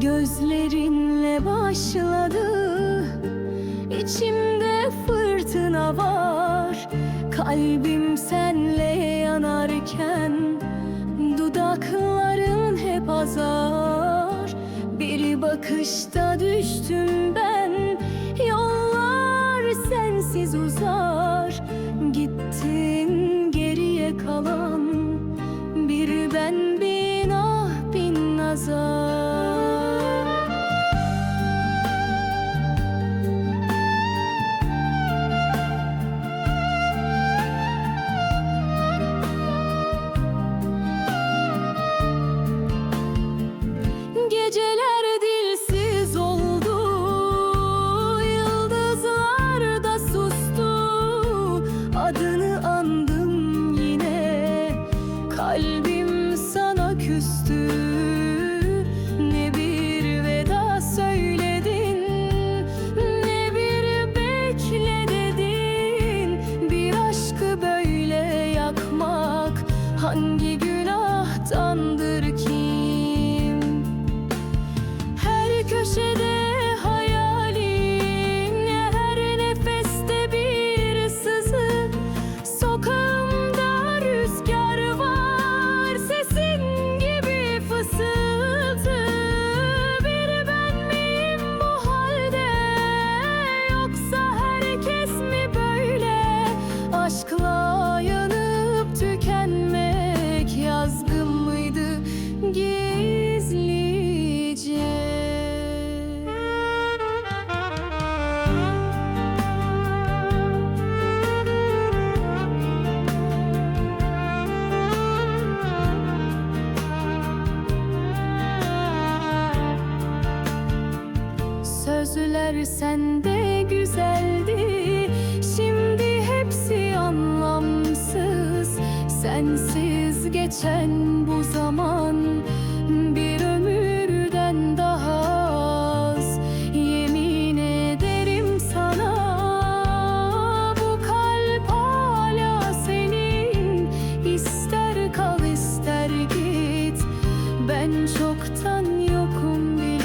Gözlerinle başladı, içimde fırtına var. Kalbim senle yanarken dudakların hep azar. Bir bakışta düştüm ben, yollar sensiz uzar. Gittin, geriye kalan bir ben, bin ah bin nazar. Geceler dilsiz oldu, yıldızlar da sustu. Adını andım yine, kalbim sana küstü. Ne bir veda söyledin, ne bir bekle dedin. Bir aşkı böyle yakmak hangi günahtandır ki? Köşede hayalin, her nefeste bir sızı. Sokağımda rüzgar var, sesin gibi fısıltı. Bir ben miyim bu halde, yoksa herkes mi böyle? Aşkla yanıp tükenmek yazgın mıydı gizlice? Sözler sende güzeldi, şimdi hepsi anlamsız. Sensiz geçen bu zaman bir ömürden daha az. Yemin ederim sana, bu kalp hala senin. İster kal ister git, ben çoktan yokum bil.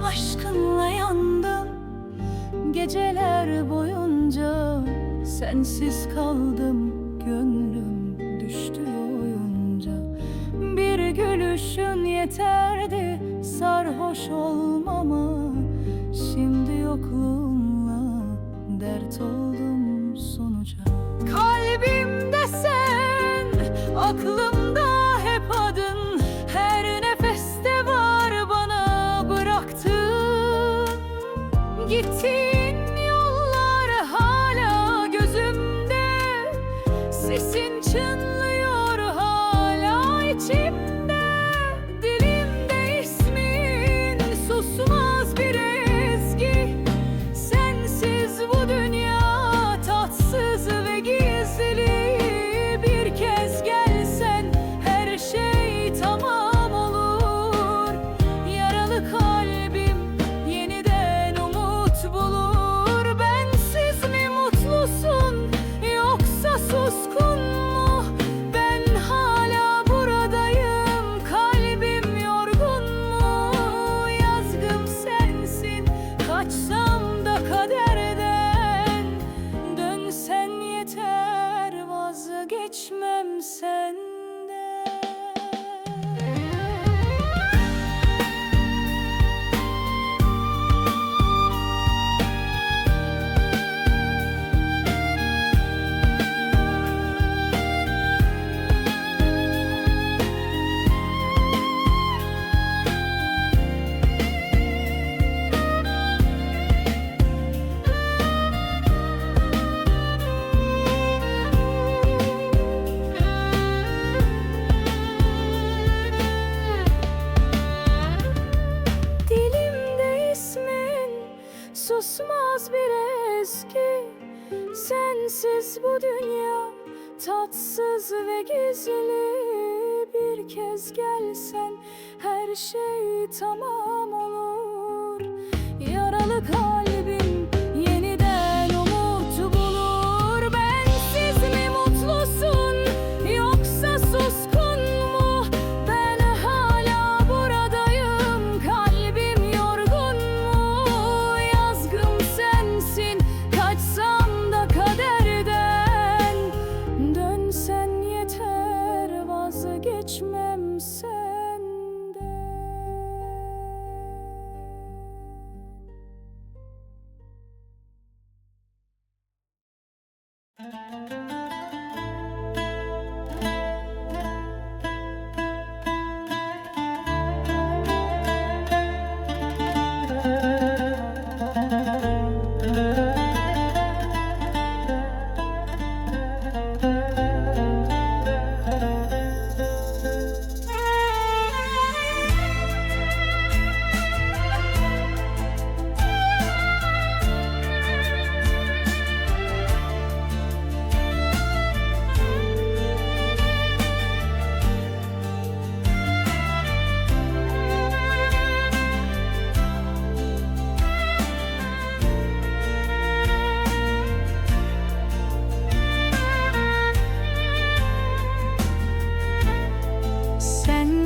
Aşkınla yandım geceler boyunca, sensiz kaldım, gönlüm düştü oyunca. Bir gülüşün yeterdi sarhoş olmama, şimdi yokluğunla dert oldum sonuca. Kalbimde sen, aklımda hep adın, her nefeste var bana bıraktın. Gittiğin yollar hala gözümde, sesin çınlıyor hala içimde. Dilimde ismin susmaz bir ezgi, sensiz bu dünya Sensiz bu dünya tatsız ve gizli. Bir kez gelsen her şey tamam olur. Yaralı kalbim yeniden umut bulur. Bensiz mi mutlusun yoksa suskun mu? Ben hala buradayım, kalbim yorgun mu? Yazgım sensin, kaçsam da kaderden. Dönsen yeter, vazgeçmem senden.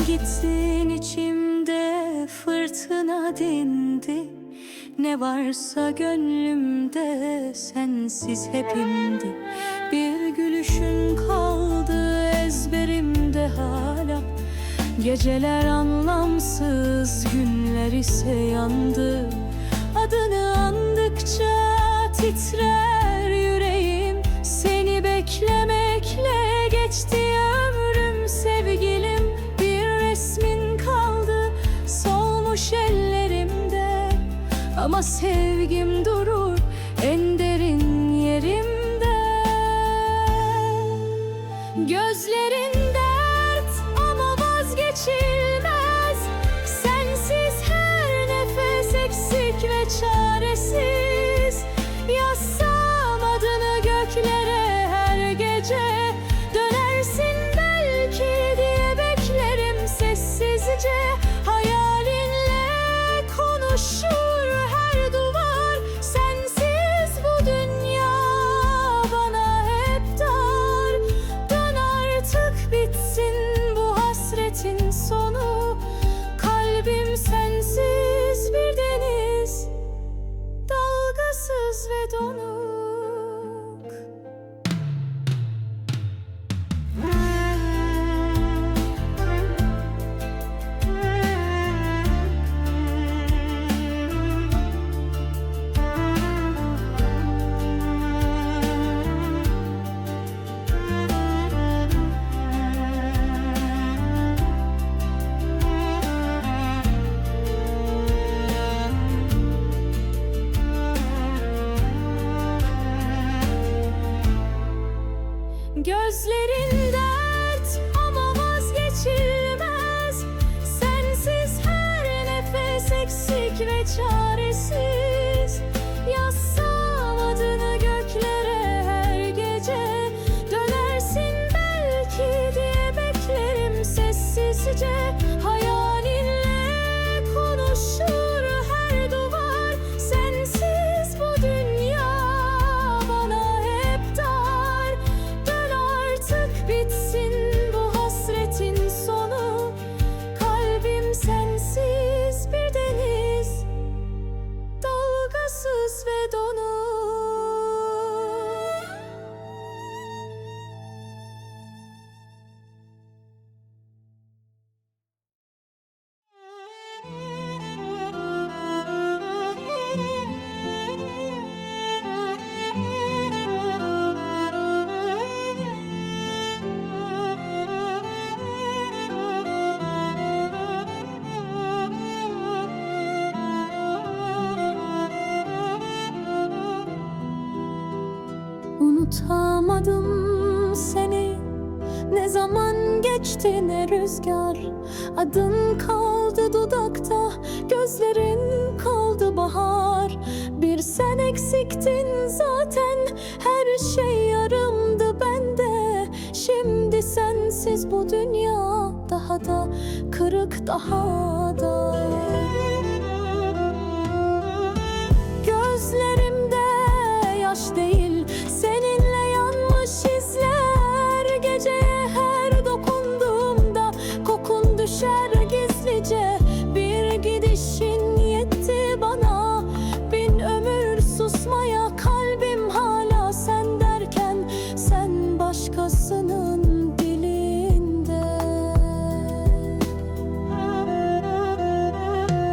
Gittin, içimde fırtına dindi. Ne varsa gönlümde sensiz hepimdi. Bir gülüşün kaldı ezberimde hala. Geceler anlamsız, günler ise yandı. Adını andıkça titrer yüreğim. Seni beklemekle geçti ömrüm sevgilim. Resmin kaldı solmuş ellerimde, ama sevgim durur en derin yerimde. Gözlerin dert ama vazgeçilmez. Sensiz her nefes eksik ve çaresiz. Yazsam adını göklere her gece. Dönersin belki diye beklerim sessizce. Hayalinle konuşur her duvar. Sensiz bu dünya bana hep dar. Dön artık, bitsin bu hasretin sonu. Kalbim sensiz bir deniz, dalgasız ve donuk. Gözlerin dert ama vazgeçilmez. Sensiz her nefes eksik ve çaresiz. Yazsam adını göklere her gece. Dönersin belki diye beklerim sessizce. Hayalinle konuşur her duvar. Sensiz bu dünya bana hep dar. Bitsin bu hasretin sonu. Kalbim sensiz bir deniz, dalgasız ve donuk. Unutamadım seni, ne zaman geçti ne rüzgar. Adın kaldı dudakta, gözlerin kaldı bahar. Bir Bir sen eksiktin zaten, her şey yarımdı bende. Şimdi sensiz bu dünya daha da kırık, daha da. Gözlerimde yaş değil, seninle yanmış izler. Geceye her dokunduğumda kokun düşer gizlice. Bir gidişin yetti bana, bin ömür susmaya. Kalbim hala sen derken, sen başkasının dilinde.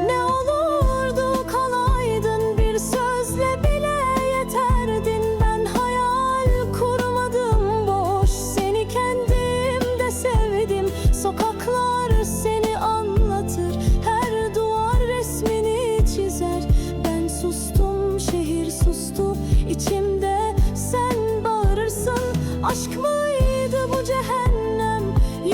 Ne olurdu kalaydın, bir sözle bile yeterdin. Ben hayal kurmadım boş, seni kendimde sevdim. Sokaklar seni anlatır, her duvar resmini çizer. Ben sustum, şehir sustu içimde, sen bağırırsın. Aşk mıydı bu cehennem,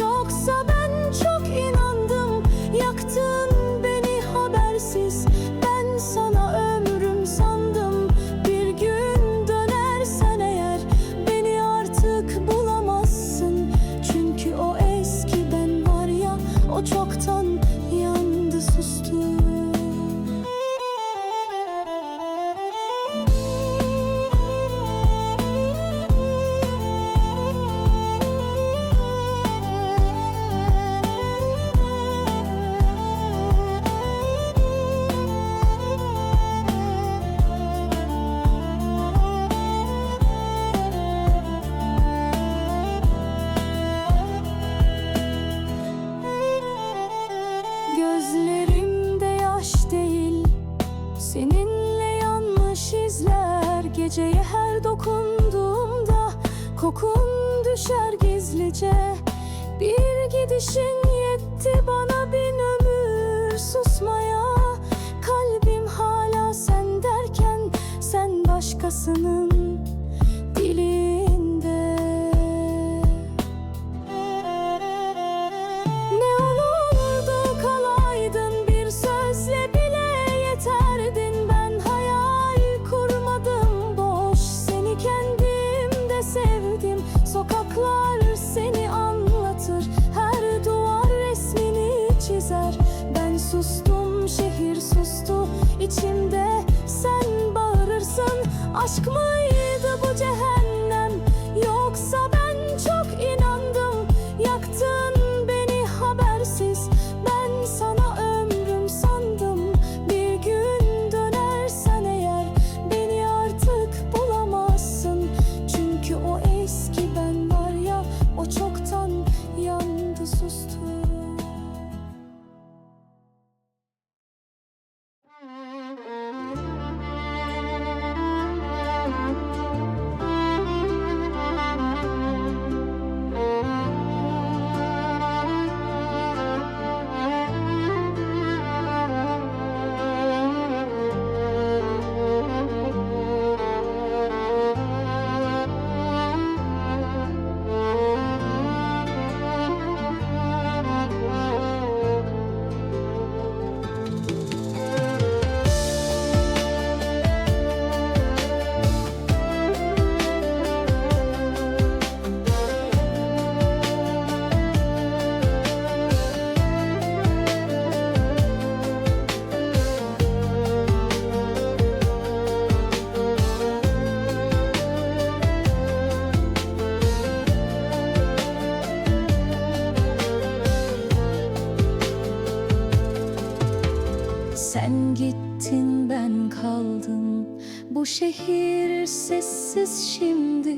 yoksa ben çok inandım. Yaktın beni habersiz, ben sana ömrüm sandım. Bir gün dönersen eğer, beni artık bulamazsın. Çünkü o eski ben var ya, o çoktan yandı, sustu. Gözlerimde yaş değil, seninle yanmış izler. Geceye her dokunduğumda kokun düşer gizlice. Bir gidişin yetti bana, bin ömür susmaya. Kalbim hala sen derken, sen başkasının dilinde. Ne olurdu kalaydın, bir sözle bile yeterdin. Ben hayal kurmadım boş, seni kendimde sevdim. Sokaklar seni anlatır, her duvar resmini çizer. Ben sustum, şehir sustu içimde, sen bağırırsın. Aşk mıydı bu cehennem, yoksa ben çok inandım. Yaktın beni habersiz, ben sana ömrüm sandım. Bir gün dönersen eğer, beni artık bulamazsın. Çünkü o eski ben var ya, o çoktan yandı, sustu. Sen gittin, ben kaldım. Bu şehir sessiz şimdi.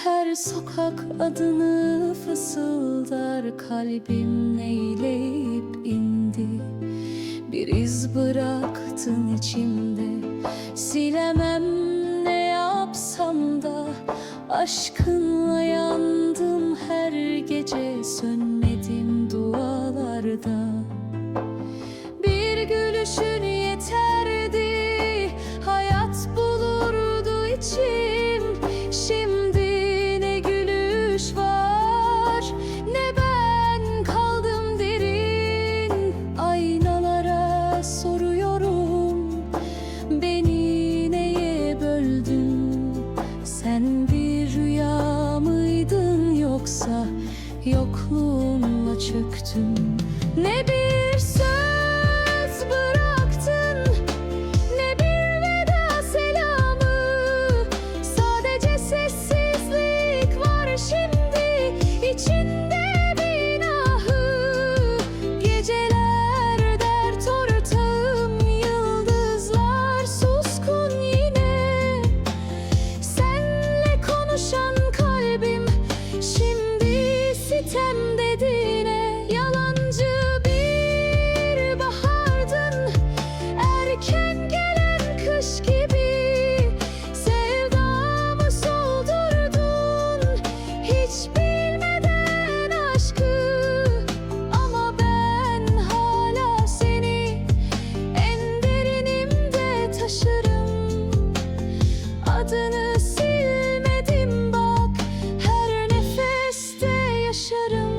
Her sokak adını fısıldar. Kalbim neyleyip indi. Bir iz bıraktın içimde, silemem ne yapsam da. Aşkınla yandım her gece, sönmedim dualarda. Bir gülüşün yeterdi, hayat bulurdu içim. Şimdi ne gülüş var, ne ben kaldım derin. Aynalara soruyorum, beni döktün. Ne bir söz bıraktın, ne bir veda selamı. Sadece sessizlik var şimdi içinde binahı. Geceler dert ortağım, yıldızlar suskun yine. Senle konuşan kalbim şimdi sitem dediğine. Yalancı bir bahardın, erken gelen kış gibi. Sevdamı soldurdun, hiç bilmeden aşkı. Ama ben hala seni en derinimde taşırım. Adını silmedim bak, her nefeste yaşarım.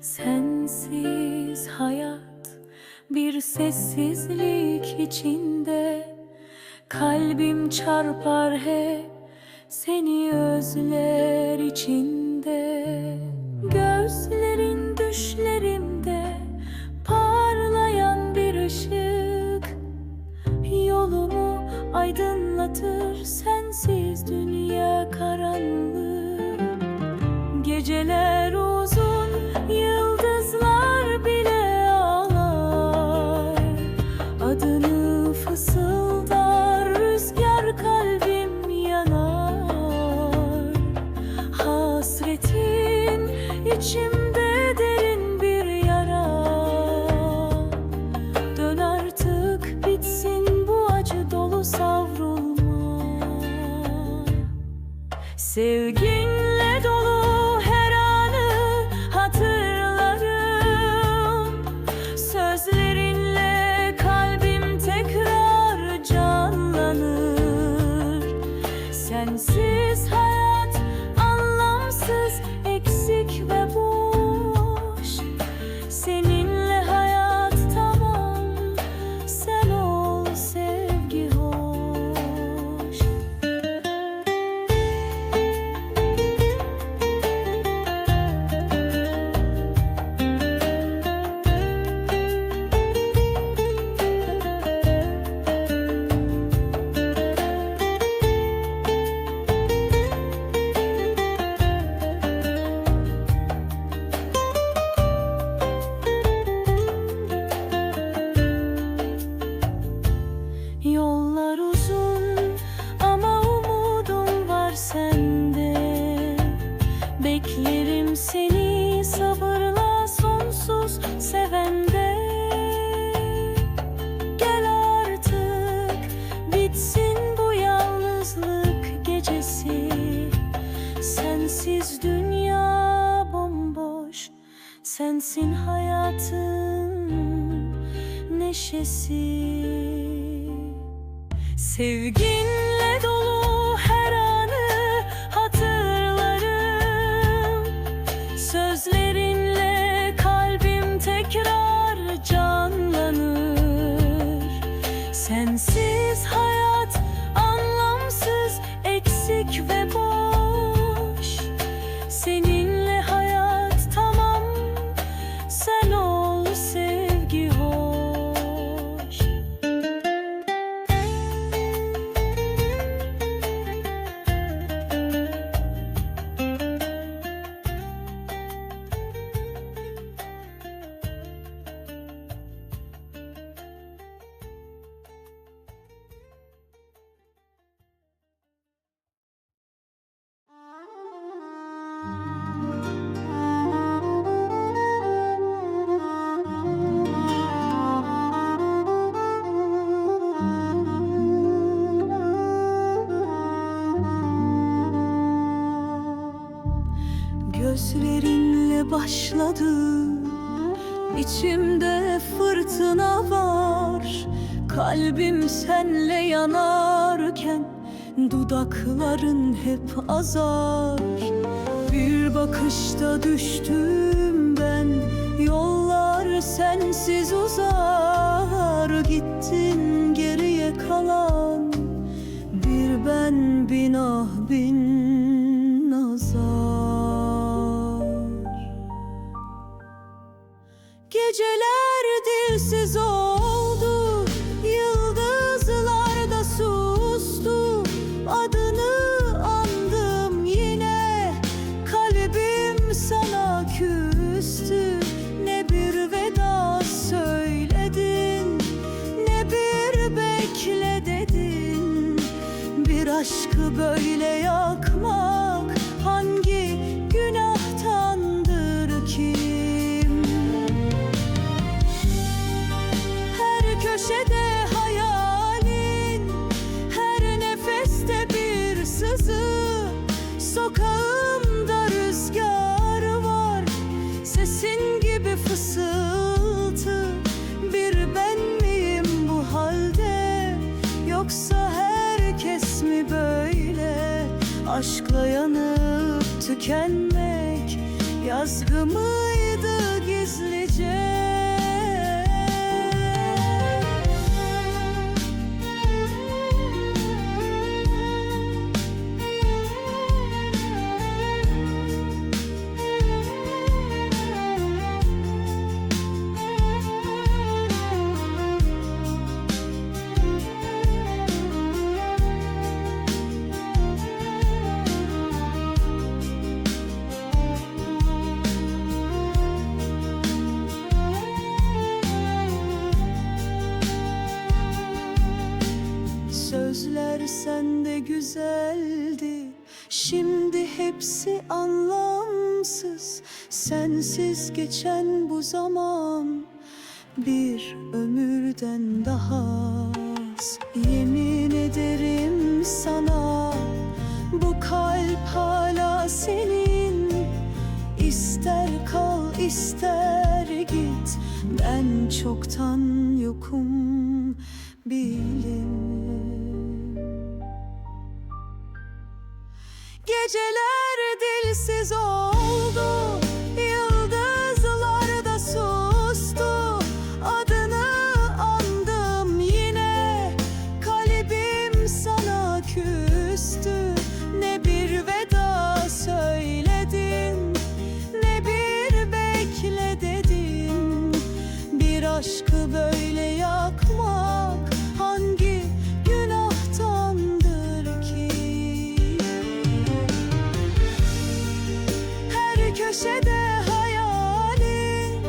Sensiz hayat bir sessizlik içinde. Kalbim çarpar hep seni özler içinde. Gözlerin düşlerimde parlayan bir ışık. Yolumu aydınlatır sensiz dünya karanlık. Geceler uzun, yıldızlar bile ağlar. Adını fısıldar rüzgar, kalbim yanar. Hasretin içimde derin bir yara. Dön artık, bitsin bu acı dolu savrulma. Sevginle dolu her anı hatırlarım. Sözlerinle kalbim tekrar canlanır. Sensiz hayat anlamsız, eksik ve boş. Seninle hayat tamam, sen ol sevgi hoş. neşesi. Sevginle dolu her anı hatırlarım. Sözlerinle kalbim tekrar canlanır. Sensiz hayat anlamsız, eksik ve boş. Seninle hayat tamam, sen ol sevgi hoş. Gözlerinle başladı, içimde fırtına var. Kalbim senle yanarken dudakların hep azar. Bir bakışta düştüm ben, yollar sensiz uzar. Gittin geriye kalan bir ben, bin ah bin nazar. Geceler dilsiz oldu, yıldızlar da sustu. Adını andım yine, kalbim sana küstü. Ne bir veda söyledin, ne bir bekle dedin. Bir aşkı böyle yakmak hangi günahtandır ki? Köşede hayalin, her nefeste bir sızı. Sokağımda rüzgar var, sesin gibi fısıltı. Bir ben miyim bu halde, yoksa herkes mi böyle? Aşkla yanıp tükenmek yazgı mıydı gizlice? Sözler sende güzeldi, şimdi hepsi anlamsız. Sensiz geçen bu zaman bir ömürden daha az. Yemin ederim sana, bu kalp hala senin. İster kal ister git, ben çoktan yokum bilin. Geceler dilsiz oldu, yıldızlar da sustu. Adını andım yine, kalbim sana küstü. Ne bir veda söyledin, ne bir bekle dedin. Bir aşkı böyle yakmak hangi günahtandır ki? Köşede hayalin,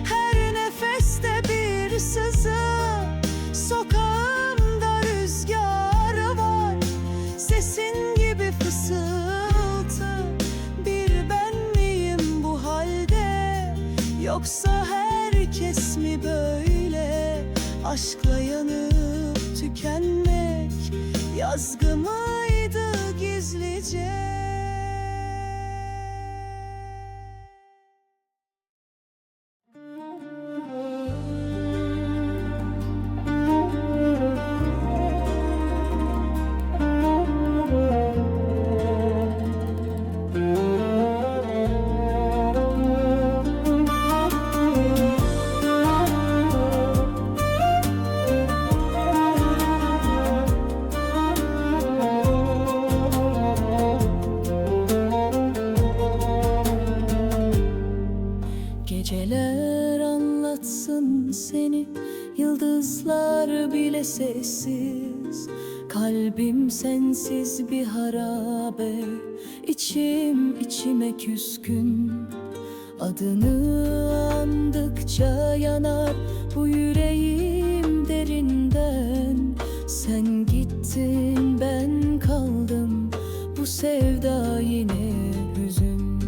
her nefeste bir sızı. Sokağımda rüzgar var, sesin gibi fısıltı. Bir ben miyim bu halde, yoksa herkes mi böyle? Aşkla yanıp tükenmek yazgı mıydı gizlice? yıldızlar bile sessiz. Kalbim sensiz bir harabe, içim içime küskün. Adını andıkça yanar bu yüreğim derinden. Sen gittin ben kaldım, bu sevda yine hüzün.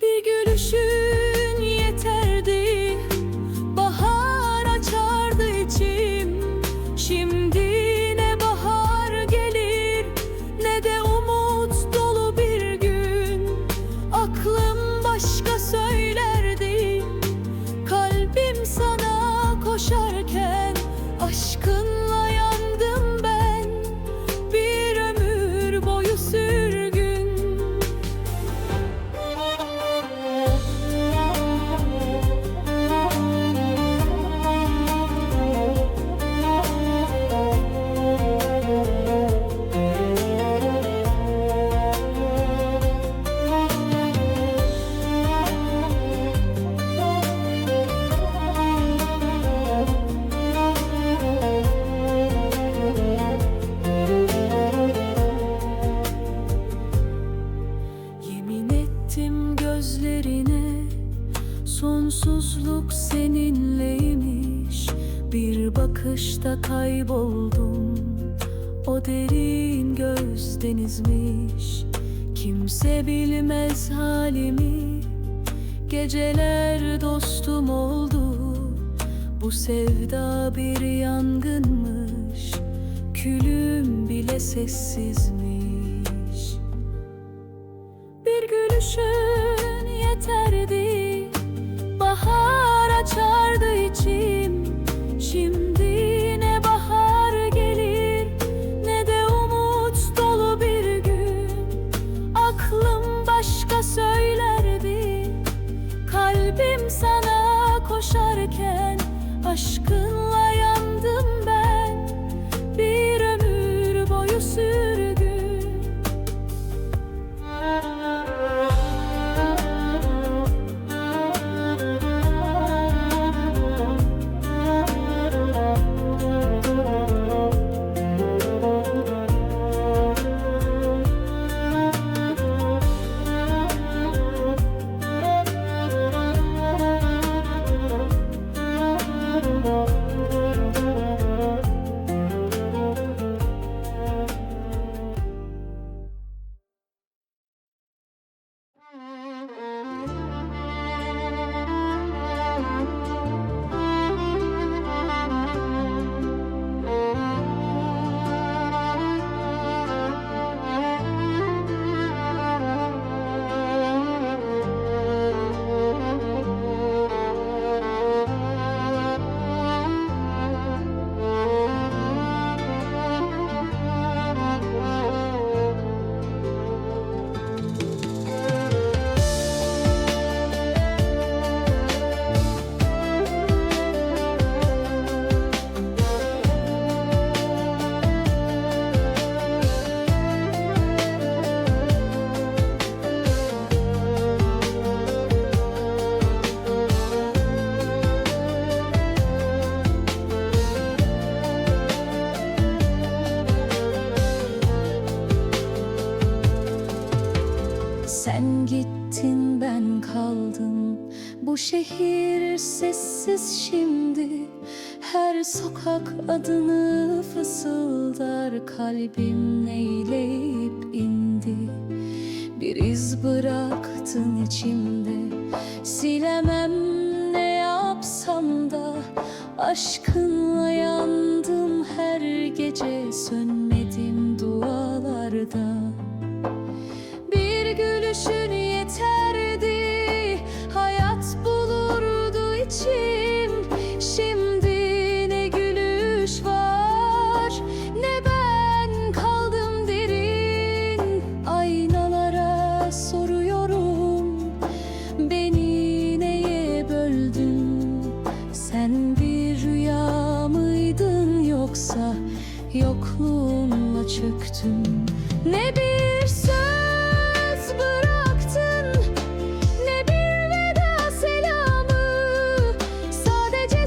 Bir gülüşün yeterdi, bahar açardı içim. Şimdi ne bahar gelir, ne de umut dolu bir gün. Aklım başka söylerdi, kalbim sana koşarken. Aşkınla yandım ben, bir ömür boyu sürgün. Yemin ettim gözlerine, sonsuzluk seninleymiş. Bir bakışta kayboldum, o derin göz denizmiş. Kimse bilmez halimi, geceler dostum oldu. Bu sevda bir yangınmış, külüm bile sessizmiş. Bir gülüşün yeterdi, bahar açardı içim. Şimdi ne bahar gelir, ne de umut dolu bir gün. Aklım başka söylerdi, kalbim sana koşarken. Aşkınla yandım ben, bir ömür boyu sürgün. Sen gittin ben kaldım, bu şehir sessiz şimdi. Her sokak adını fısıldar, kalbim neyleyip indi. Bir iz bıraktın içimde, silemem ne yapsam da. Aşkınla yandım her gece, sönmedim dualarda. Bir gülüşün yeterdi, hayat bulurdu içim. Şimdi ne gülüş var, ne ben kaldım derin. Aynalara soruyorum, beni neye böldün? Sen bir rüya mıydın, yoksa yokluğunla çöktün? Ne bir söz bıraktın, ne bir veda selamı. Sadece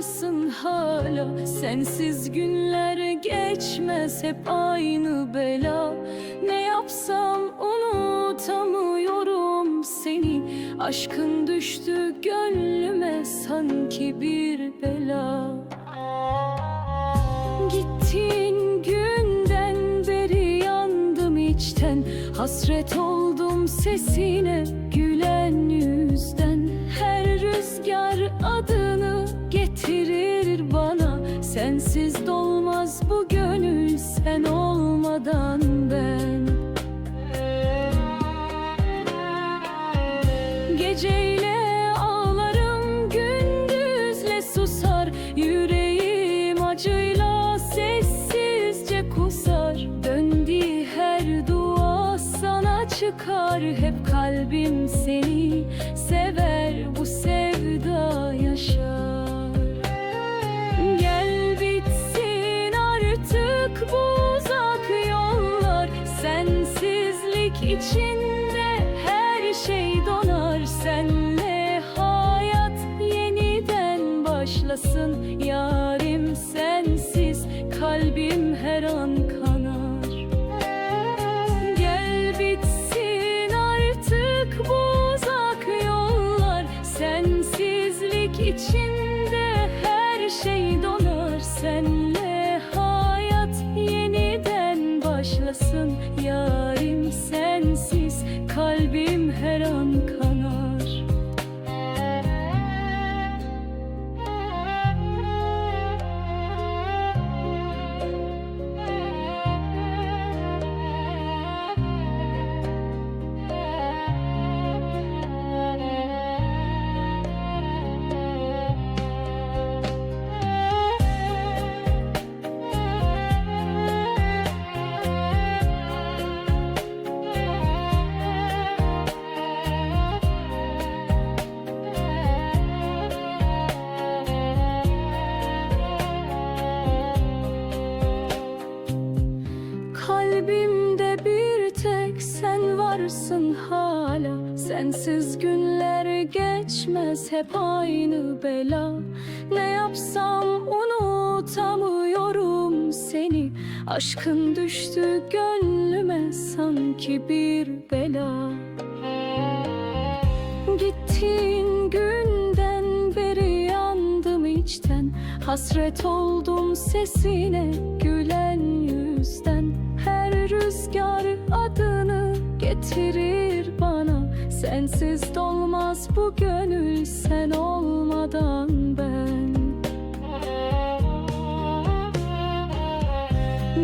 varsın hala. Sensiz günler geçmez, hep aynı bela. Ne yapsam unutamıyorum seni. Aşkın düştü gönlüme sanki bir bela. Gittiğin günden beri yandım içten. Hasret oldum sesine, gülen yüzden. Her rüzgar adını getirir bana. Sensiz dolmaz bu gönül, sen olmadan ben. Geceyle ağlarım, gündüzle susar. Yüreğim acıyla sessizce kusar. Döndüğü her dua sana çıkar. Hep kalbim seni sever, bu sevda yaşar. Gel bitsin artık bu uzak yollar. Sensizlik içinde her şey donar. Senle hayat yeniden başlasın. Yarim sensiz kalbim her an kanar. Gel bitsin artık bu uzak yollar. Sensizlik içinde her şey donar. Senle hayat yeniden başlasın. Yarim sensiz kalbim her an kanar. Kalbimde bir tek sen varsın hala. Sensiz günler geçmez, hep aynı bela. Ne yapsam unutamıyorum seni. Aşkın düştü gönlüme sanki bir bela. Gittiğin günden beri yandım içten. Hasret oldum sesine, gülen yüzden. Her rüzgar adını getirir bana. Sensiz dolmaz bu gönül, sen olmadan ben.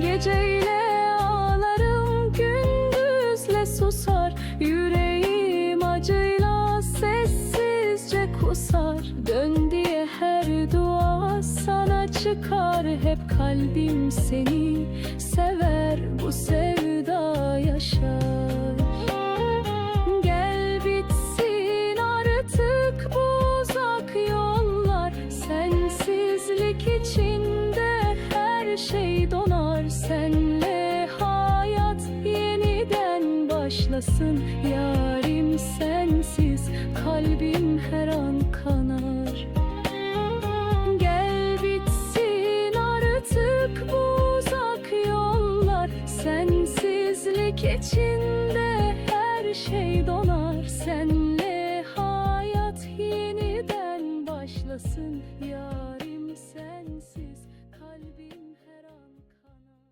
Geceyle ağlarım, gündüzle susar. Yüreğim acıyla sessizce kusar. Dön diye her dua sana çıkar. Hep kalbim seni sever, bu sevda yaşar. Gel bitsin artık bu uzak yollar. Sensizlik içinde her şey donar. Senle hayat yeniden başlasın. Yarim sensiz kalbim her an kanar. Gel bitsin artık bu uzak yollar. Sensizlik içinde her şey donar. Senle hayat yeniden başlasın. Yarim sensiz kalbim her an kanar.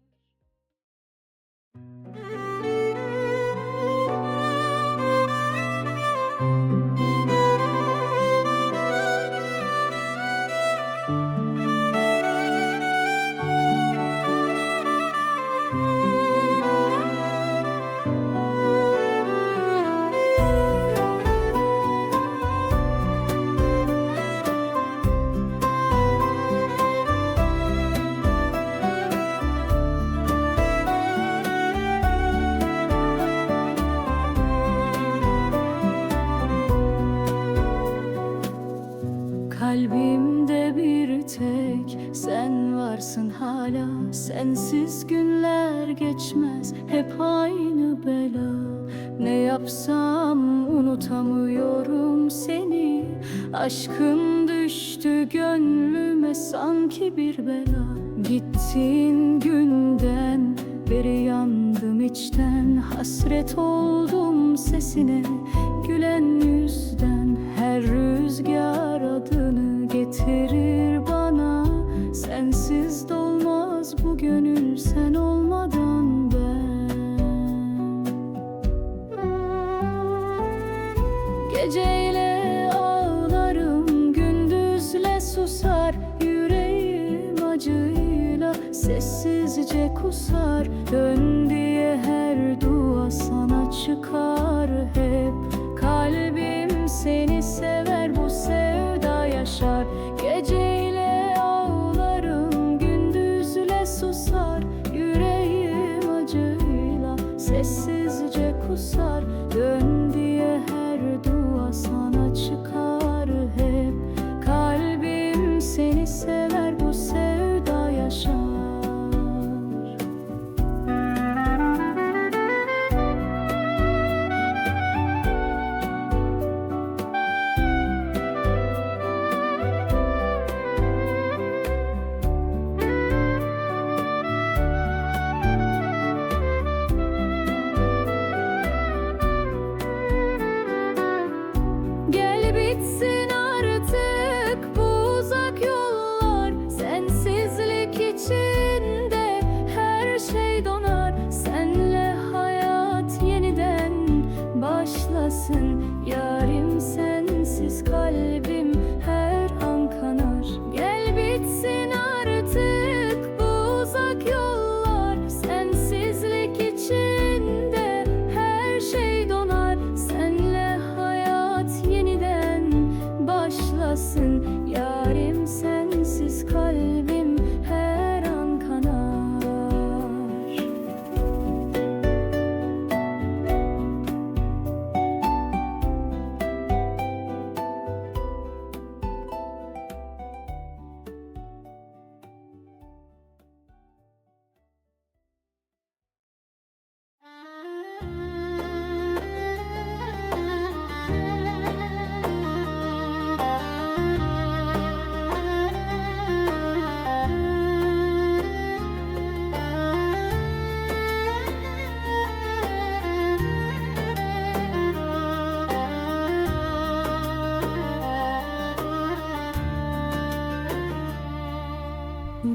Kalbimde bir tek sen varsın hala. Sensiz günler geçmez, hep aynı bela. Ne yapsam unutamıyorum seni. Aşkın düştü düştü gönlüme sanki bir bela. Gittiğin günden beri yandım içten, hasret oldum sesine, gülen yüzden. Her rüzgar adını getirir bana, sensiz dolmaz bu gönül sen olmadan ben. Geceyle ağlarım, gündüzle susar yüreğim acıyla, sessizce kusar. Dön diye her dua sana çıkar hep. Kalbim seni sever, bu sevda yaşar. Geceyle ağlarım, gündüzle susar yüreğim acıyla, sessizce kusar. Dön diye her dua sana çıkar hep. Kalbim seni sever, bu sevda yaşar. Bitsin artık bu uzak yollar, sensizlik içinde her şey donar. Senle hayat yeniden başlasın, yarim sensiz kalbim her an kanar. Gel bitsin artık bu uzak yollar, sensizlik içinde her şey donar. Senle hayat yeniden başlasın, yarim sensiz kalbim her an kanar.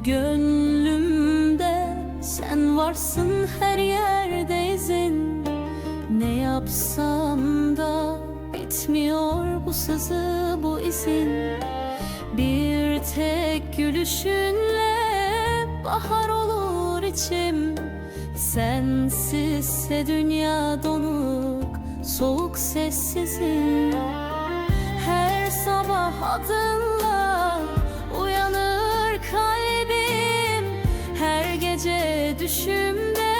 Gönlümde sen varsın, her yerde izin. Ne yapsam da bitmiyor bu sızı, bu izin. Bir tek gülüşünle bahar olur içim. Sensizse dünya donuk, soğuk sessizim. Her sabah adınla uyanır kalbim, her gece düşümde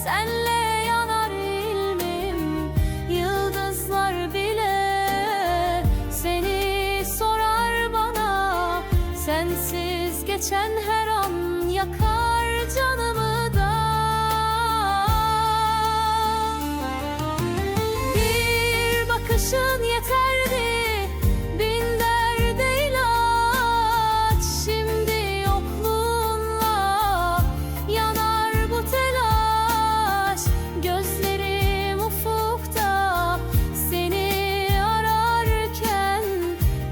senle yanar ilmim. Yıldızlar bile seni sorar bana, sensiz geçen her an yakar canımı da. Bir bakışın yeterdi, bin derde ilaç. Şimdi yokluğunla yanar bu telaş. Gözlerim ufukta seni ararken,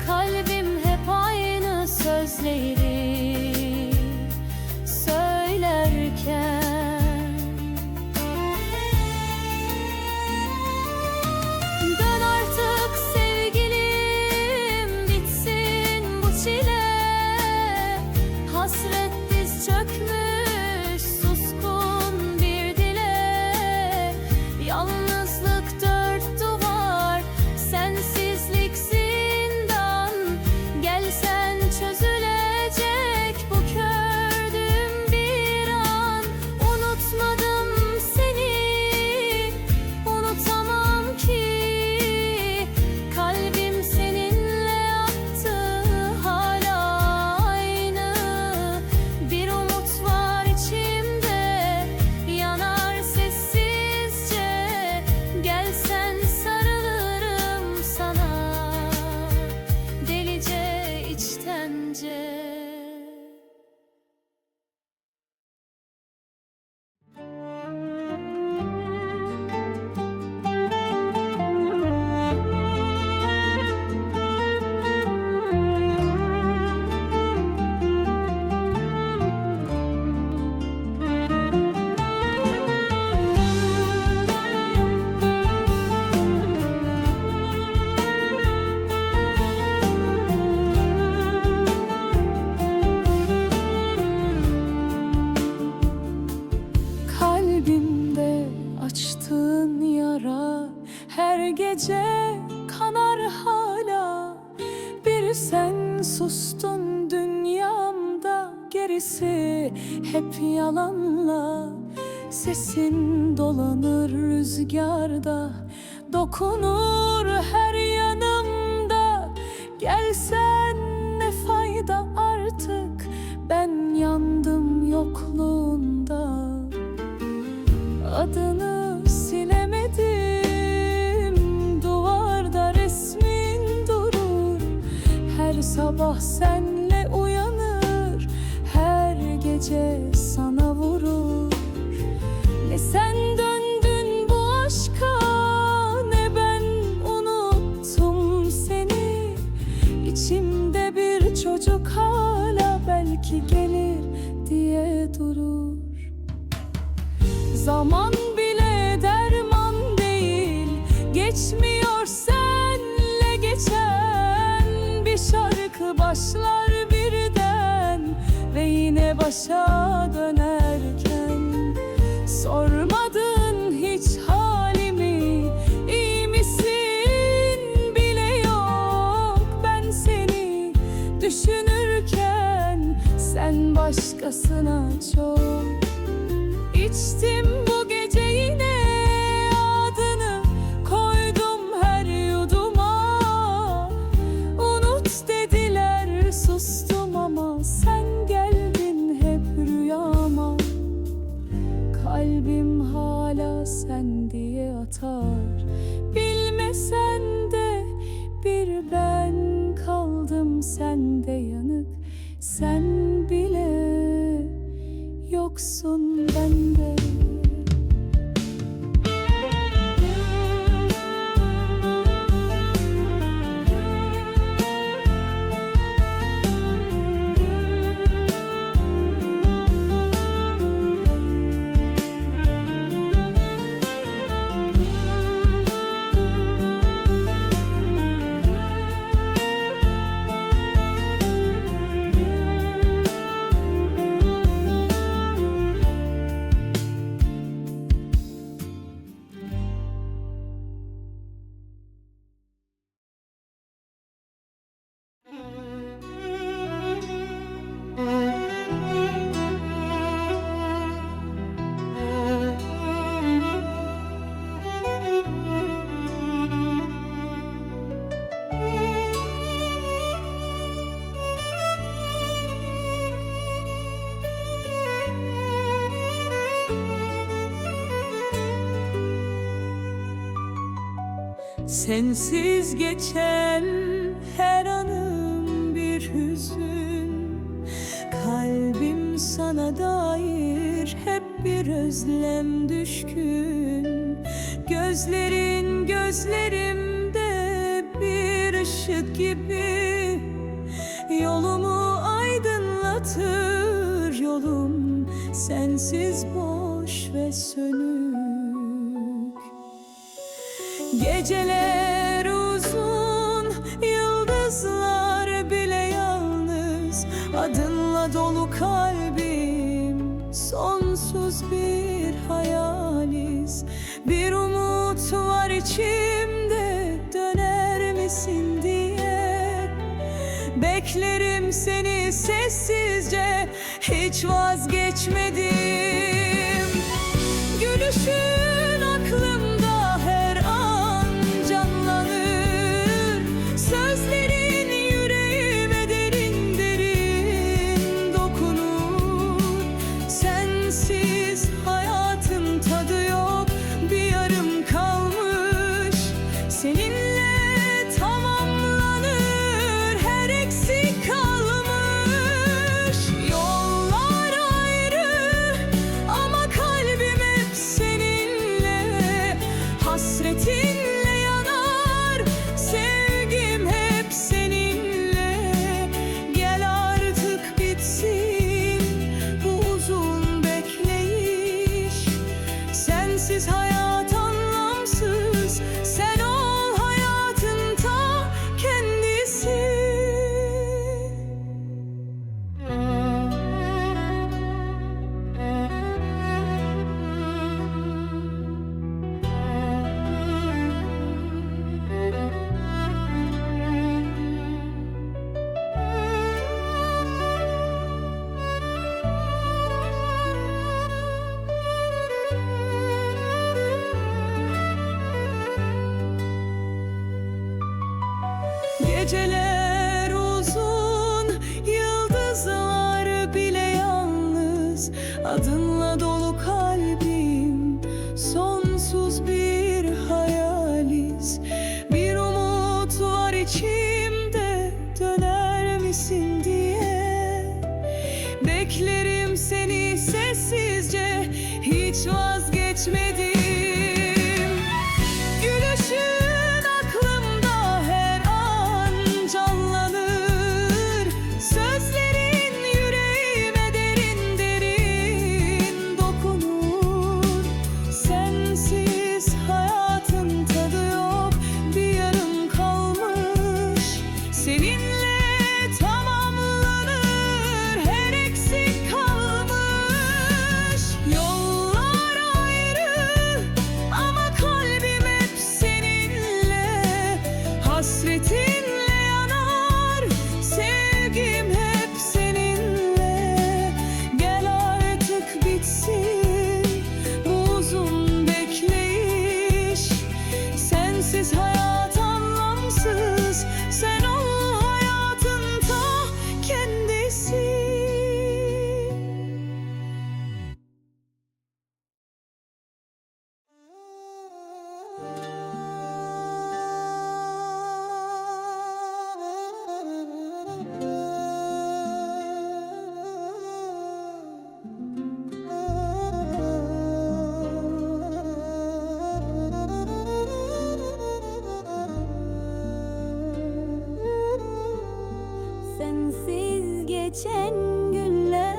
kalbim hep aynı sözleri gece kanar hala. Bir sen sustun dünyamda, gerisi hep yalanla. Sesin dolanır rüzgarda, dokunur her yanımda. Gelsen ne fayda artık, ben yandım yokluğunda. Adını silemedim, duvarda resmin durur. Her sabah senle uyanır, her gece sana vurur. Ne sen döndün bu aşka, ne ben unuttum seni. İçimde bir çocuk hala belki gelir diye durur. Zaman bile derman değil, geçmiyor senle geçen. Bir şarkı başlar birden ve yine başa dönerken. Sormadın hiç halimi, iyi misin bile yok. Ben seni düşünürken sen başkasına çok. İçtim bu gece yine adını, koydum her yuduma. Unut dediler sustum ama sen geldin hep rüyama. Kalbim hala sen diye atar, bilmesen de bir ben kaldım sende yanık. Sen bile yoksun bende. Sensiz geçen her anım bir hüzün. Kalbim sana dair hep bir özlem düşkün. Gözlerin gözlerimde bir ışık gibi, yolumu aydınlatır. Yolum sensiz boş ve sönük. Geceler uzun, yıldızlar bile yalnız. Adınla dolu kalbim, sonsuz bir hayaliz. Bir umut var içimde, döner misin diye. Beklerim seni sessizce, hiç vazgeçmedim. Gülüşün aklımda her an canlanır. Sözlerin yüreğime derin derin dokunur. Sensiz hayatın tadı yok, bir yarım kalmış. Seninle tamamlanır, her eksik kalmış. Yollar ayrı ama kalbim hep seninle. Geceler uzun, yıldızlar bile yalnız. Adınla dolu kalbim, sonsuz bir hayaliz. Bir umut var içimde, döner misin diye. Beklerim seni sessizce, hiç vazgeçmedim. Gülüşün aklımda her an canlanır. Sözlerin yüreğime derin derin dokunur. Sensiz hayatın tadı yok, bir yarım kalmış. Seninle tamamlanır, her eksik kalmış. Yollar ayrı ama kalbim hep seninle. Hasretinle yanar, sevgim hep seninle. Gel artık bitsin bu uzun bekleyiş. Sensiz hayat anlamsız, sen ol hayatın ta kendisi. Sensiz geçen günler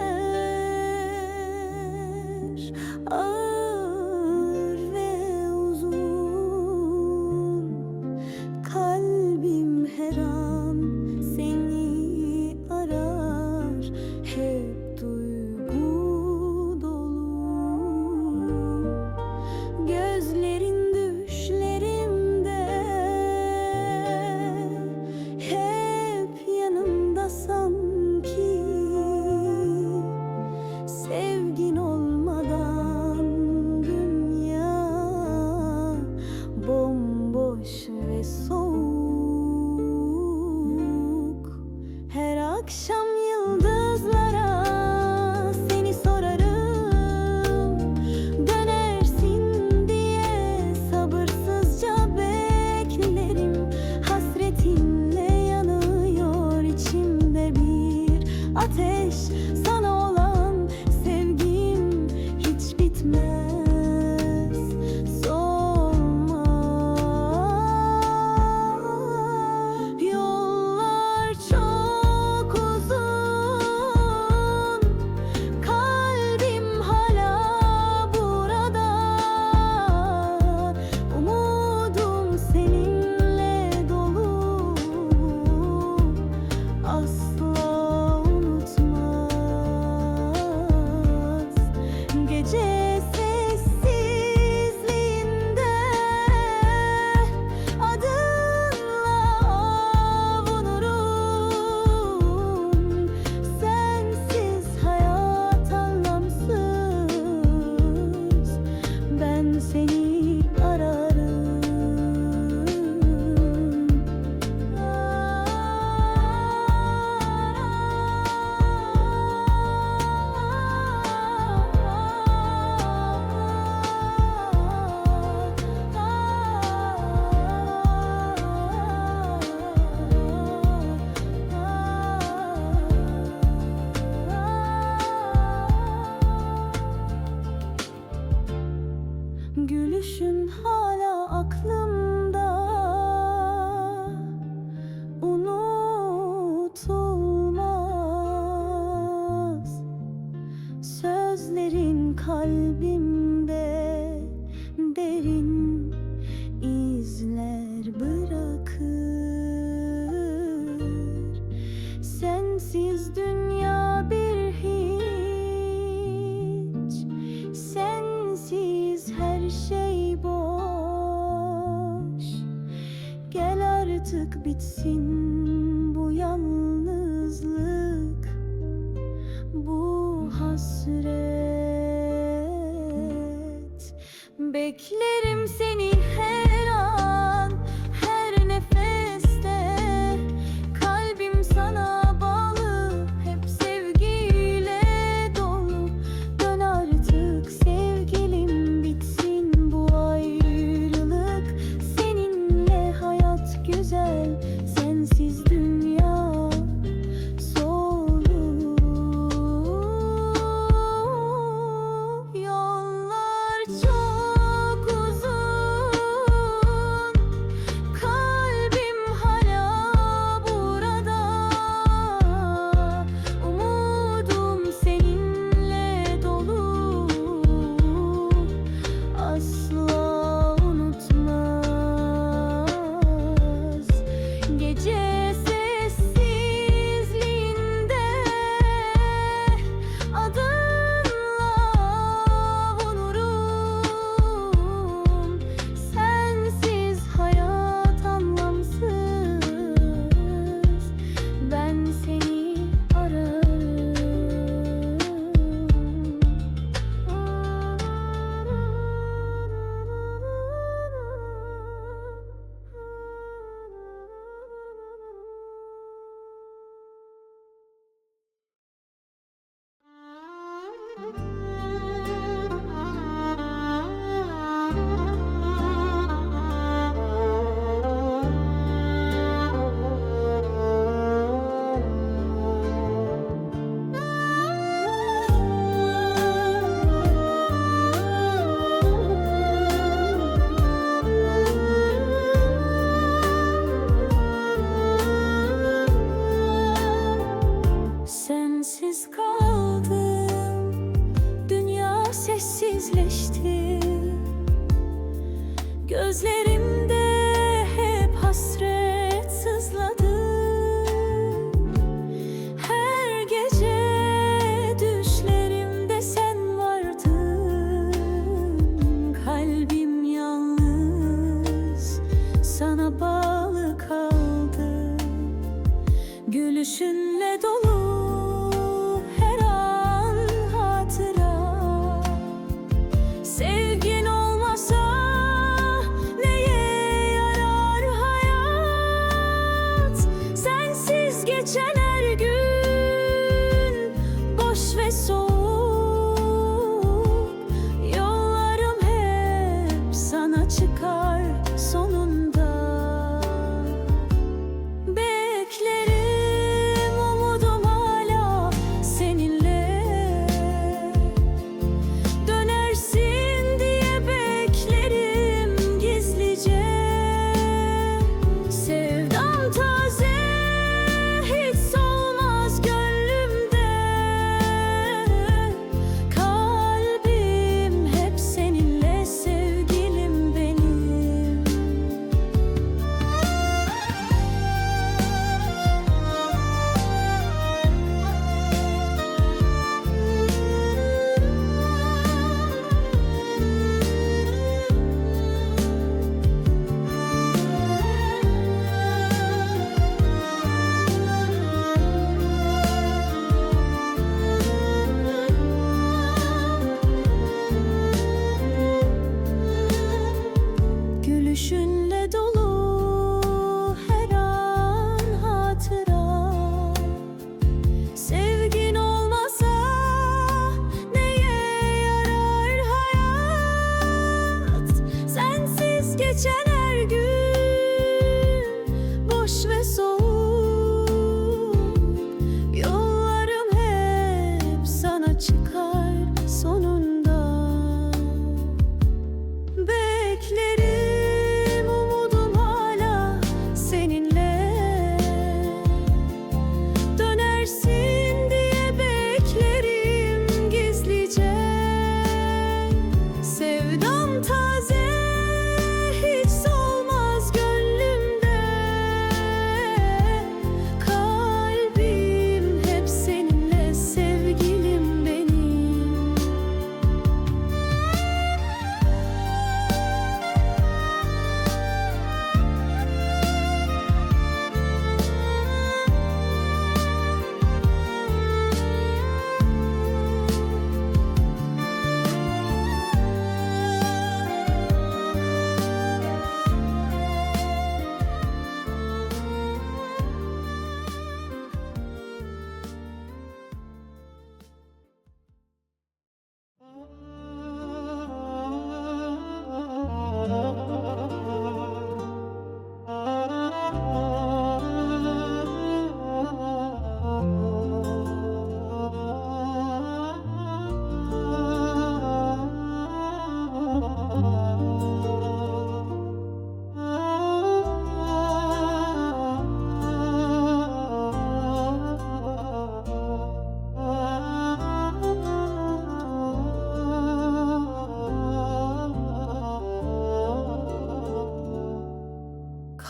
ağır ve uzun. Kalbim her an seni arar, hep duygu dolu. Gözlerin düşlerimde, hep yanımda sanki. Sevgin olmadan dünya bomboş ve soğuk. Her akşam yıldızlara seni sorarım, dönersin diye sabırsızca beklerim. Hasretinle yanıyor içimde bir ateş. Sana olan sevgim hiç bitmez, solmaz. Yollar çok uzun, kalbim hala burada. Umudum seninle dolu, asla unutmaz. Gece sessizliğinde adınla avunurum. Sensiz hayat anlamsız, ben seni ararım. Gülüşün hala aklımda, unutulmaz. Sözlerin kalbimde derin izler bırakır. Sensiz dünya bir hiç, sensiz her şey boş. Gel artık bitsin bu yalnızlık, bu hasret. Gülüşünle dolu her an hatıra. Sevgin olmasa neye yarar hayat? Sensiz geçen her gün boş ve soğuk. Yollarım hep sana çıkar sonunda. Beklerim, umudum hala seninle. Dönersin diye beklerim gizlice. Sevdam taze, hiç solmaz gönlümde. Kalbim hep seninle, sevgilim benim. Gülüşünle dolu her an hatıra. Sevgin olmasa neye yarar hayat? Sensiz geçen her gün boş ve soğuk. Yollarım hep sana çıkar sonunda. Beklerim, umudum hala seninle. Dönersin diye beklerim gizlice. Sevdam taze, hiç solmaz gönlümde. Kalbim hep seninle, sevgilim benim.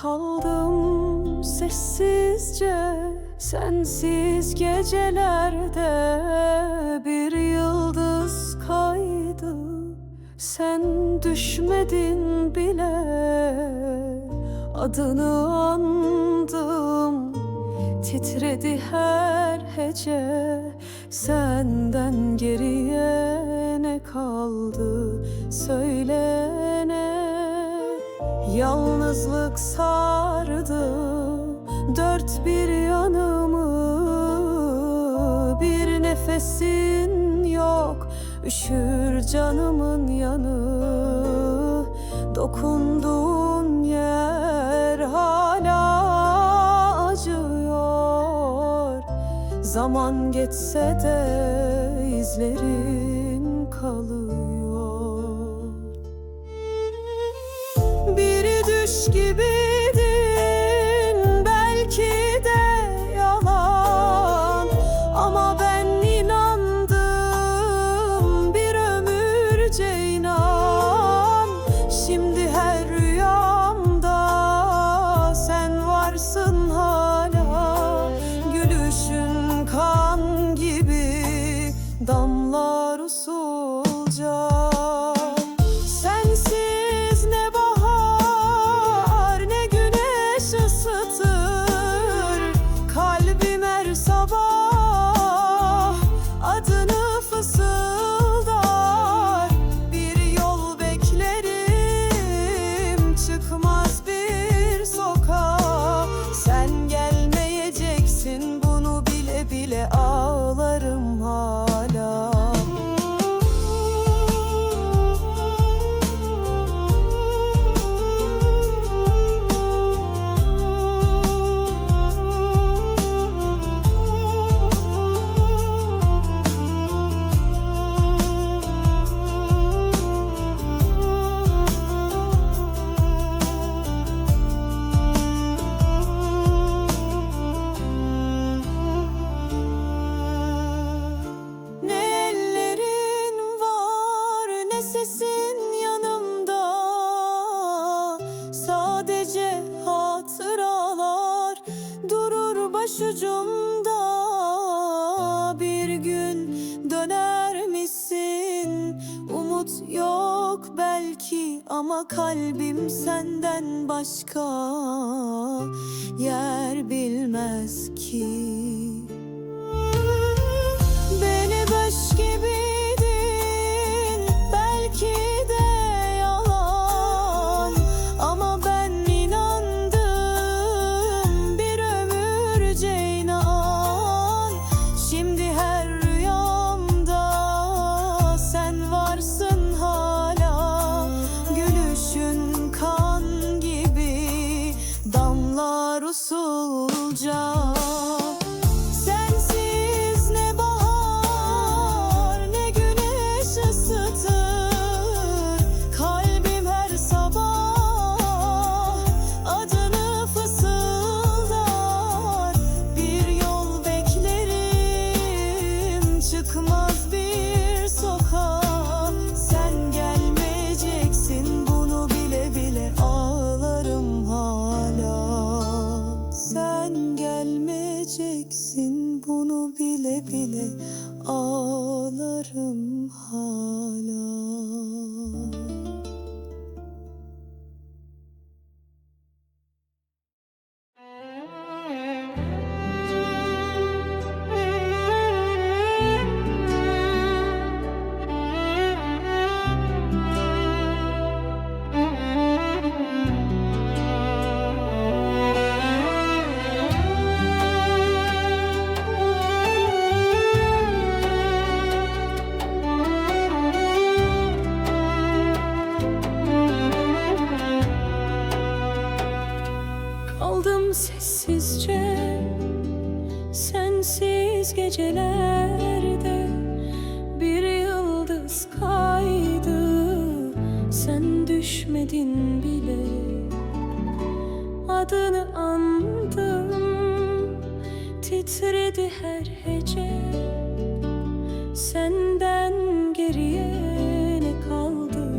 Kaldım sessizce sensiz gecelerde. Bir yıldız kaydı, sen düşmedin bile. Adını andım, titredi her hece. Senden geriye ne kaldı söylene. Yalnızlık sardı dört bir yanımı. Bir nefesin yok, üşür canımın yanı. Dokunduğun yer hala acıyor. Zaman geçse de izlerin kalıyor. Biri düş gibiydin, belki de yalan. Ama ben inandım, bir ömürce inan. Şimdi her rüyamda sen varsın hala. Gülüşün kan gibi damlar usulca. Sensiz ne bahar ne bile ağlarım hala. Sesin yanımda, sadece hatıralar durur başucumda. Bir gün döner misin? Umut yok belki ama kalbim senden başka yer bilmez ki. Beni beş gibi usulca. Sensiz ne bahar ne güneş ısıtır, kalbim her sabah adını fısıldar. Bir yol beklerim, çıkmaz bir sokağa. Sen gelmeyeceksin, bunu bile bile ağlarım hala. Sen gelmeyeceksin, bunu bile bile ağlarım hala. Kaldım sessizce, sensiz gecelerde. Bir yıldız kaydı, sen düşmedin bile. Adını andım, titredi her hece. Senden geriye ne kaldı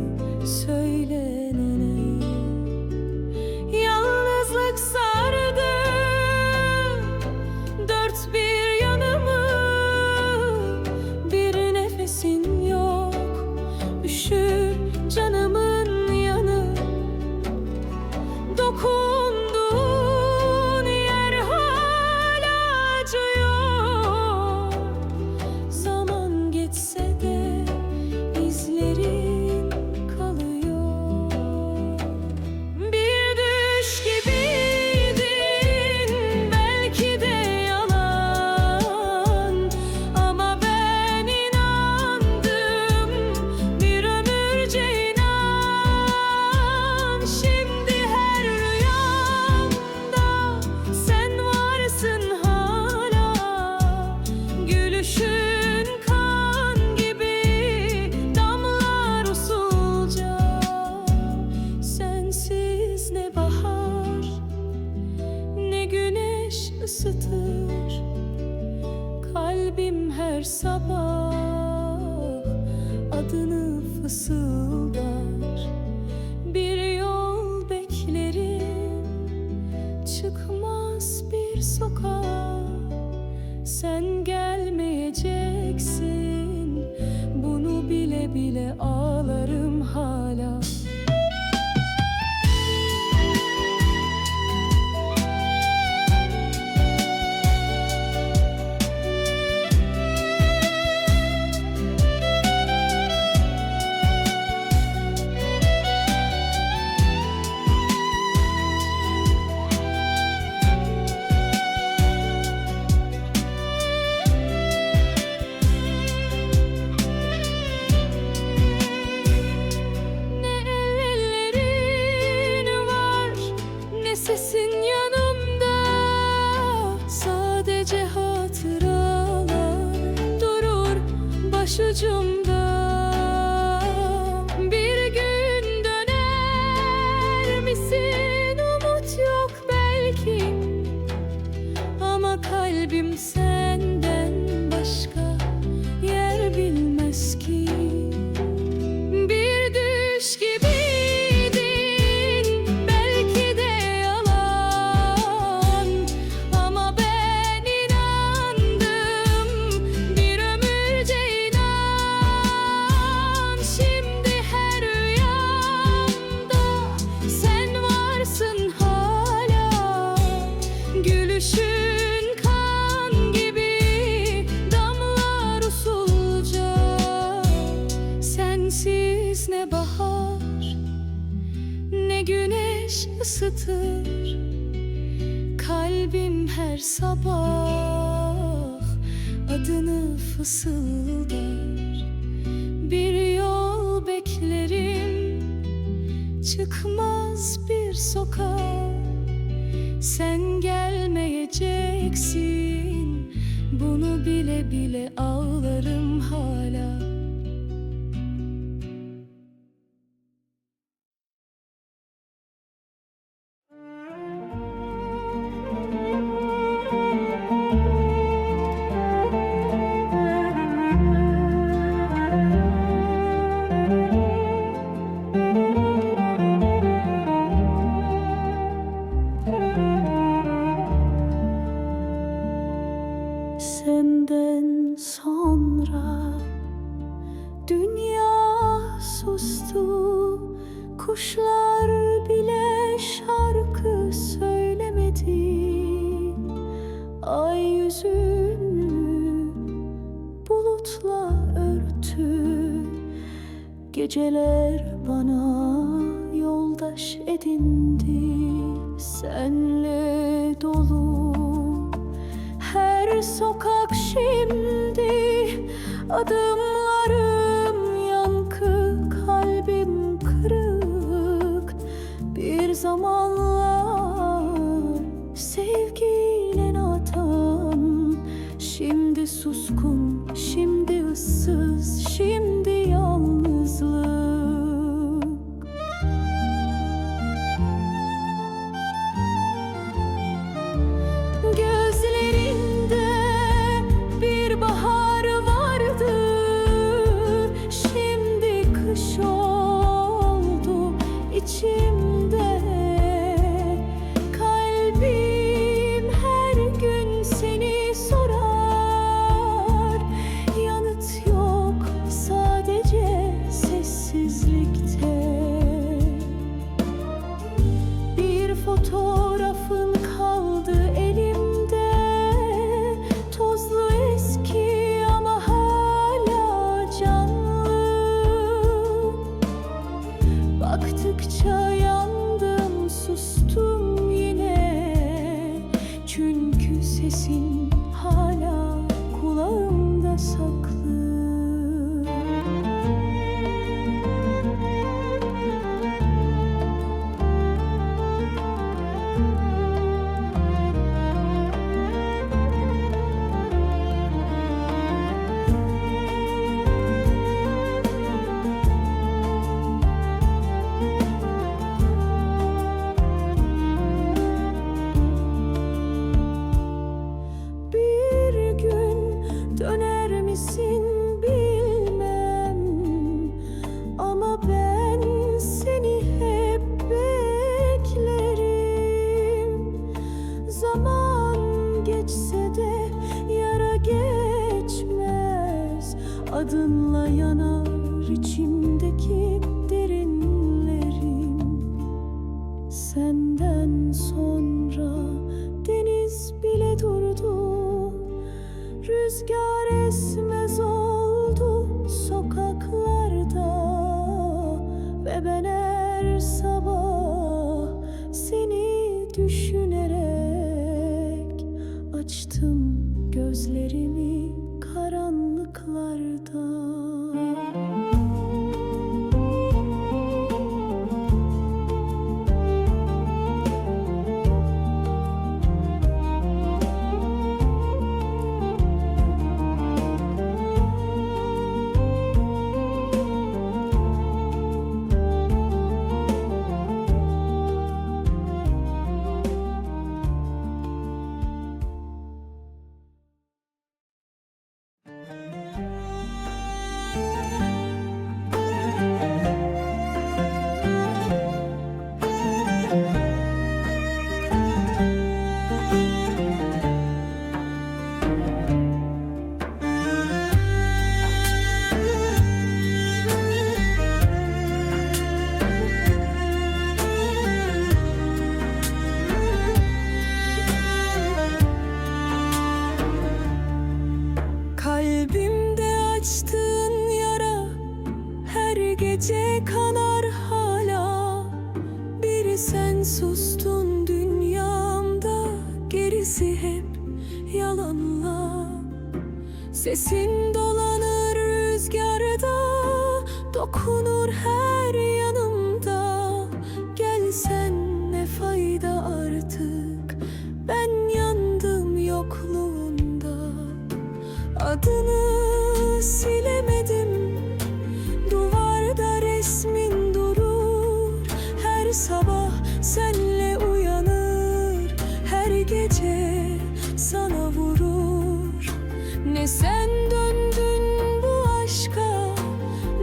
söylenene. Yalnızlık sardı dört bir yanımı. Bir nefesin yok, üşür canımın yanı. Dokunduğun yer hala acıyor. Zaman geçse de izlerin kalıyor. Bir düş gibiydin, belki de yalan, ama ben inandım bir ömürce inan. Şimdi her rüyamda sen varsın hala. Gülüşün kan gibi damlar usulca. Sensiz ne bahar ne güneş ısıtır, kalbim her sabah adını fısıldar. Bir yol beklerim, çıkmaz bir sokağa. Sen gelmeyeceksin, bunu bile bile ağlarım hala. nice hatıralar durur başucumda. Bir gün döner misin, umut yok belki, ama kalbim senden başka yer bilmez ki. Bir düş gibiydin, belki de yalan, ama ben inandım, bir ömürce inan. Şimdi her rüyamda sen varsın hala, gülüşün kan gibi damlar usulca. Sensiz ne bahar ne güneş ısıtır, kalbim her sabah adını fısıldar. Bir yol beklerim, çıkmaz bir sokak, sen gelmeyeceksin, bunu bile bile ağlarım hala. Senden sonra dünya sustu, kuşlar bile şarkı söylemedi. Ay yüzünü bulutla örtü, geceler bana yoldaş edindi. Senle dolu her sokak şimdi, adımlarım yankı, kalbim kırık. Bir zamanlar sevgiyle natan, şimdi suskun, şimdi ıssız, şimdi yalnızlık. Gözlerinde bir bahar vardı, şimdi kış oldu içimde. Kalbim her gün seni sorar, yanıt yok sadece sessizlikte. Bir fotoğrafın kaldı elimde, tozlu eski ama hala canlı. Baktıkça yandım, sustum yine, çünkü sesin hala kulağımda saklı. Bir gün döner misin bilmem, ama ben seni hep beklerim. Zaman geçse de yara geçmez, adınla yanar içimdeki derinlerim. Senden sonra deniz bile durdu, rüzgar esmez oldu sokaklarda. Ve ben her sabah seni düşünerek açtım gözlerimi karanlıklarda. yolla. Sesin dolanır rüzgarda, dokunur her yanımda. Gelsen ne fayda artık, ben yandım yokluğunda. Adını silemedim, duvarda resmin durur. Her sabah senle uyanır, her gece sana vurur. Ne sen döndün bu aşka,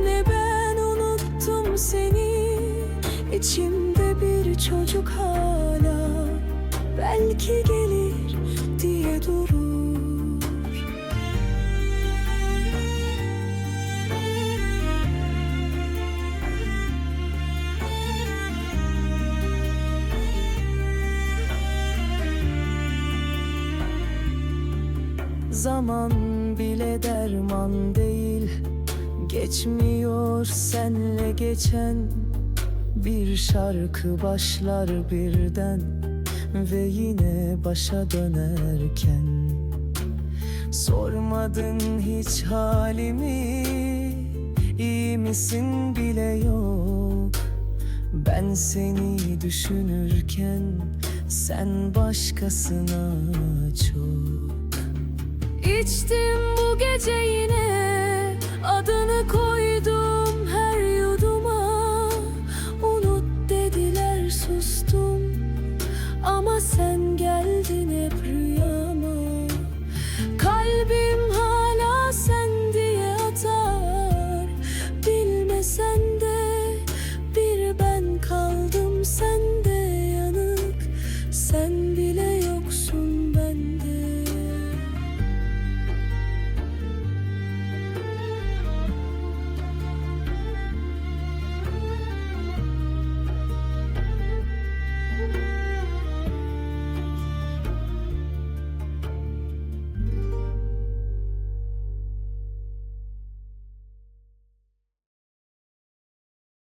ne ben unuttum seni. İçimde bir çocuk hala, belki gelir diye durur. Zaman bile derman değil, geçmiyor senle geçen. Bir şarkı başlar birden ve yine başa dönerken. Sormadın hiç halimi, iyi misin bile yok. Ben seni düşünürken sen başkasına çok. İçtim bu gece yine, adını koydum her yuduma. Unut dediler sustum, ama sen